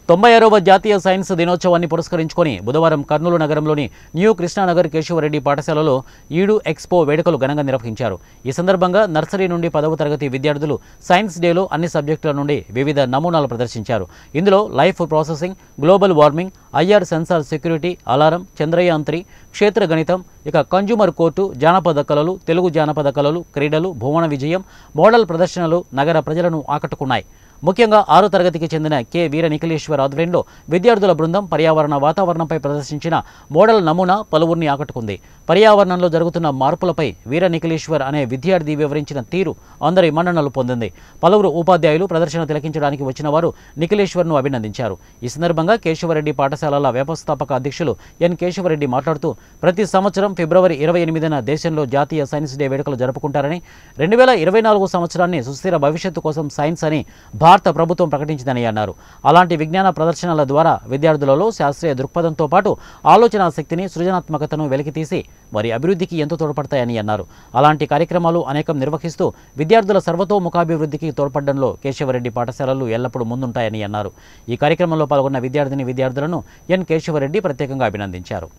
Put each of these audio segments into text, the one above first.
96వ జాతీయ సైన్స్ దినోత్సవాన్ని పురస్కరించుకొని బుధవారం కర్నూలు నగరంలోని న్యూ కృష్ణానగర్ కేశవరెడ్డి పాఠశాలలో ఈడు ఎక్స్పో వేడుకలు ఘనంగా నిర్వహించారు. ఈ సందర్భంగా నర్సరీ నుండి 10వ తరగతి విద్యార్థులు సైన్స్ డేలో అన్ని సబ్జెక్టుల నుండి వివిధ నమూనాలు ప్రదర్శించారు. ఇందులో life processing, global warming, IR censor security, alarm, Chandrayaan 3, క్షేత్ర గణితం, ఇక కన్జ్యూమర్ కోర్టు, జానపద కళలు, తెలుగు జానపద కళలు, క్రీడలు, భువన విజయం, మోడల్ ప్రదర్శనలు నగర ప్రజలను ఆకట్టుకున్నాయి. ముఖ్యంగా 6వ తరగతికి చెందిన కె వీర నిఖిలేశ్వర్ ఆధ్వర్యంలో విద్యార్థుల బృందం పర్యావరణ వాతావరణంపై ప్రదర్శించిన మోడల్ నమూనా పలువురిని ఆకట్టుకుంది. పర్యావరణంలో జరుగుతున్న మార్పులపై వీర నిఖిలేశ్వర్ అనే విద్యార్థి వివరించిన తీరు అందరి మన్ననలు పొందింది. పలువురు ఉపాధ్యాయులు ప్రదర్శన తిలకించడానికి వచ్చిన వారు నిఖిలేశ్వర్ను అభినందించారు. ఈ సందర్భంగా కేశవరెడ్డి పాఠశాలల వ్యవస్థాపక అధ్యక్షులు ఎన్ కేశవరెడ్డి మాట్లాడుతూ ప్రతి సంవత్సరం ఫిబ్రవరి 28న దేశంలో జాతీయ సైన్స్ డే వేడుకలు జరుపుకుంటారని, 2024 సంవత్సరాన్ని సుస్థిర భవిష్యత్తు కోసం సైన్స్ అని భారత ప్రభుత్వం ప్రకటించిందని అన్నారు. అలాంటి విజ్ఞాన ప్రదర్శనల ద్వారా విద్యార్థులలో శాస్త్రీయ దృక్పథంతో పాటు ఆలోచనా శక్తిని, సృజనాత్మకతను వెలికితీసి వారి అభివృద్ధికి ఎంతో తోడ్పడతాయని అన్నారు. అలాంటి కార్యక్రమాలు అనేకం నిర్వహిస్తూ విద్యార్థుల సర్వతోముఖాభివృద్ధికి తోడ్పడడంలో కేశవరెడ్డి పాఠశాలలు ఎల్లప్పుడూ ముందుంటాయని అన్నారు. ఈ కార్యక్రమంలో పాల్గొన్న విద్యార్థులను ఎన్ కేశవరెడ్డి ప్రత్యేకంగా అభినందించారు.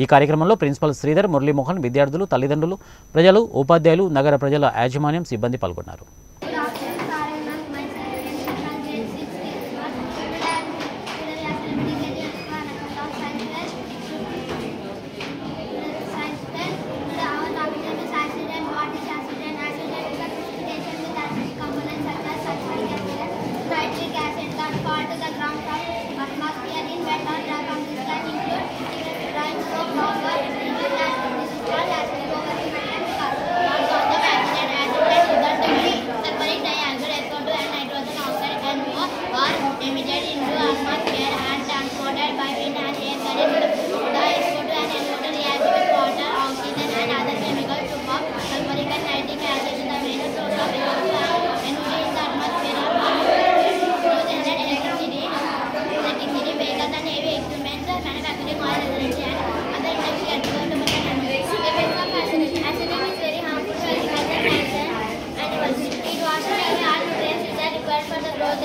ఈ కార్యక్రమంలో ప్రిన్సిపల్ శ్రీధర్, మురళీమోహన్, విద్యార్థులు, తల్లిదండ్రులు, ప్రజలు, ఉపాధ్యాయులు, నగర ప్రజల యాజమాన్యం, సిబ్బంది పాల్గొన్నారు.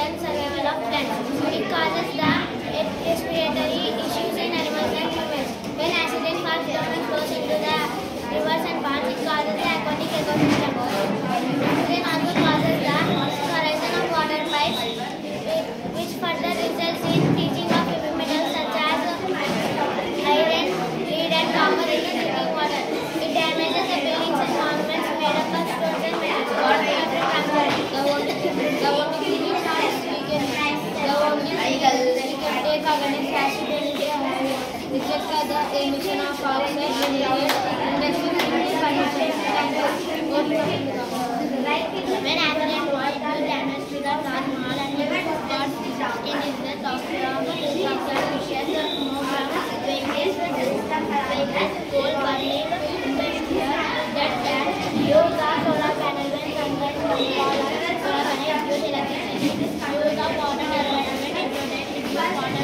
And survival of plants. It causes the respiratory issues in animals and humans. When accident falls down and flows into the rivers and ponds, it causes the aquatic ecosystem. Accident also causes the corrosion of water pipes, which further results in leaching of heavy metals such as iron, lead, and copper in the drinking water. It damages the buildings and monuments made up of stones and metals. The emission of oxide generated when accident was damage to the plant mall and got in the software of fishes, smoke from vehicles, coal burning industrial that use the solar panel when converted to solar panel use electricity. Use of water development to protect water.